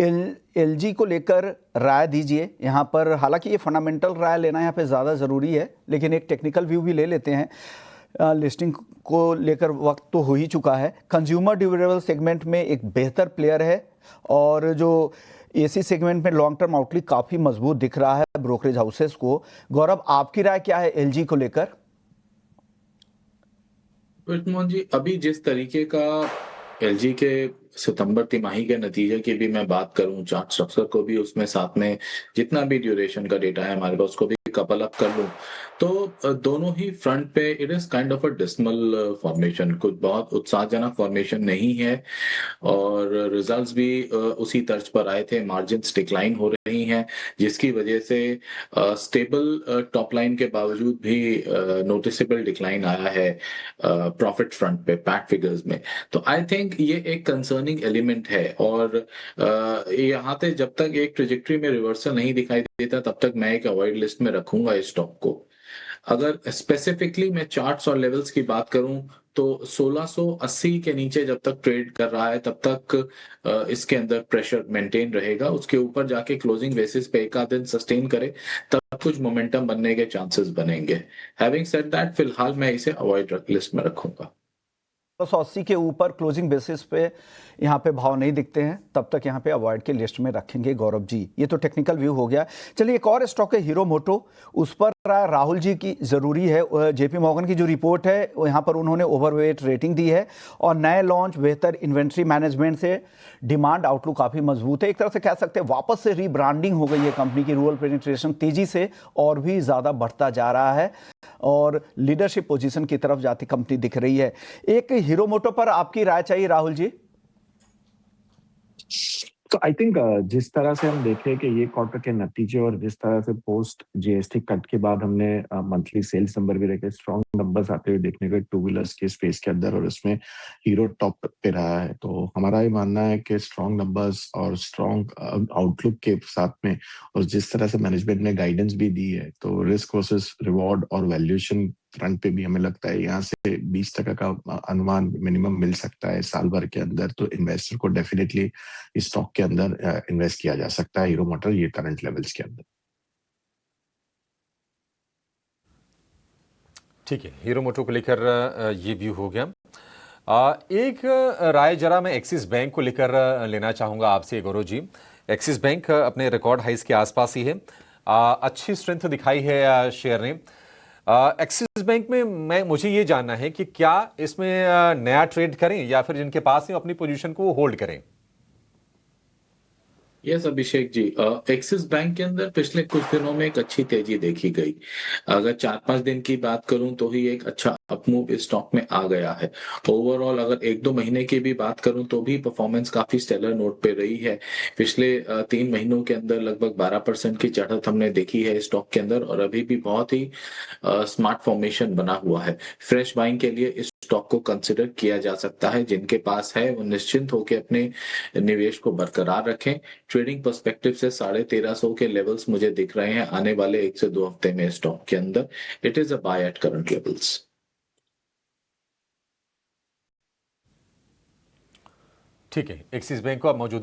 LG को लेकर राय दीजिए यहाँ पर। हालांकि ये फंडामेंटल राय लेना यहाँ पे ज़्यादा ज़रूरी है, लेकिन एक टेक्निकल व्यू भी ले लेते हैं। लिस्टिंग को लेकर वक्त तो हो ही चुका है। कंज्यूमर ड्यूरेबल सेगमेंट में एक बेहतर प्लेयर है और जो एसी सेगमेंट में लॉन्ग टर्म आउटलुक काफ़ी मजबूत दिख रहा है ब्रोकरेज हाउसेस को। गौरव, आपकी राय क्या है एलजी को लेकर? मोहन जी, अभी जिस तरीके का एलजी के सितंबर तिमाही के नतीजे की भी मैं बात करूं, चार्ट स्ट्रक्चर को भी उसमें साथ में जितना भी ड्यूरेशन का डेटा है हमारे पास उसको भी कपल अप कर लूं, तो दोनों ही फ्रंट पे it is kind of a dismal formation, कुछ बहुत उत्साहजनक फॉर्मेशन नहीं है। और रिजल्ट्स भी उसी तर्ज पर आए थे, मार्जिन्स डिक्लाइन हो रही हैं, जिसकी वजह से स्टेबल टॉप लाइन के बावजूद भी नोटिसेबल डिक्लाइन आया है प्रॉफिट फ्रंट पे, पैट फिगर्स में। तो आई थिंक ये एक कंसर्निंग एलिमेंट है और यहाँ पे जब तक एक ट्रेजेक्ट्री में रिवर्सल नहीं दिखाई देता तब तक मैं एक अवॉइड लिस्ट में रखूंगा इस स्टॉक को। अगर स्पेसिफिकली मैं चार्ट्स और लेवल्स की बात करूं तो 1680 के नीचे जब तक ट्रेड कर रहा है तब तक इसके अंदर प्रेशर मेंटेन रहेगा। उसके ऊपर जाके क्लोजिंग बेसिस पे एक आध दिन सस्टेन करे तब कुछ मोमेंटम बनने के चांसेस बनेंगे। हैविंग सेड दैट, फिलहाल मैं इसे अवॉइड लिस्ट में रखूंगा। 180 के ऊपर क्लोजिंग बेसिस पे यहाँ पे भाव नहीं दिखते हैं, तब तक यहाँ पे अवॉइड के लिस्ट में रखेंगे गौरव जी। ये तो टेक्निकल व्यू हो गया। चलिए एक और स्टॉक है हीरो मोटो, उस पर राहुल जी की ज़रूरी है। जेपी मॉर्गन की जो रिपोर्ट है यहाँ पर उन्होंने ओवरवेट रेटिंग दी है और नए लॉन्च, बेहतर इन्वेंट्री मैनेजमेंट से डिमांड आउटलुक काफ़ी मजबूत है। एक तरह से कह सकते हैं वापस से रीब्रांडिंग हो गई है कंपनी की, रूरल पेनिट्रेशन तेजी से और भी ज़्यादा बढ़ता जा रहा है और लीडरशिप पोजीशन की तरफ जाती कंपनी दिख रही है। एक हीरो मोटो पर आपकी राय चाहिए राहुल जी। तो आई थिंक जिस तरह से हम देखें कि ये क्वार्टर के नतीजे और जिस तरह से पोस्ट जीएसटी कट के बाद हमने मंथली सेल्स नंबर भी देखे, स्ट्रॉन्ग नंबर्स आते हुए देखने को टू व्हीलर्स के स्पेस के अंदर, और इसमें हीरो टॉप पे रहा है। तो हमारा ये मानना है कि स्ट्रॉन्ग नंबर्स और स्ट्रॉन्ग आउटलुक के साथ में और जिस तरह से मैनेजमेंट ने गाइडेंस भी दी है, तो रिस्क वर्सेस रिवॉर्ड और वैल्यूएशन फ्रंट पे भी हमें लगता है यहाँ से 20% का अनुमान मिनिमम मिल सकता है साल भर के अंदर। तो इन्वेस्टर को डेफिनेटली इस स्टॉक के अंदर इन्वेस्ट किया जा सकता है हीरो मोटर ये करंट लेवल्स के अंदर। ठीक है, हीरो मोटर को लेकर ये व्यू हो गया। एक राय जरा मैं एक्सिस बैंक को लेकर लेना चाहूंगा आपसे गौरव जी। एक्सिस बैंक अपने रिकॉर्ड हाइस के आसपास ही है, अच्छी स्ट्रेंथ दिखाई है शेयर ने। एक्सिस बैंक में मुझे ये जानना है कि क्या इसमें नया ट्रेड करें या फिर जिनके पास है अपनी पोजीशन को वो होल्ड करें? Yes Abhishek ji, axis bank के अंदर पिछले कुछ दिनों में एक अच्छी तेजी देखी गई। अगर 4-5 दिन की बात करूं तो ही एक अच्छा अपमूव इस स्टॉक में आ गया है। ओवरऑल अगर 1-2 महीने की भी बात करूं तो भी परफॉर्मेंस काफी स्टेलर नोट पे रही है। पिछले 3 महीनों के अंदर लगभग 12% की चढ़त हमने देखी है स्टॉक के अंदर और अभी भी बहुत ही स्मार्ट फॉर्मेशन बना हुआ है। फ्रेश बाइंग के लिए इस स्टॉक को कंसिडर किया जा सकता है। जिनके पास है वो निश्चिंत होकर अपने निवेश को बरकरार रखें। ट्रेडिंग पर्सपेक्टिव से 1350 के लेवल्स मुझे दिख रहे हैं आने वाले 1 से 2 हफ्ते में स्टॉक के अंदर। It is a by at current levels. ठीक है, एक्सिस बैंक को अब मौजूदा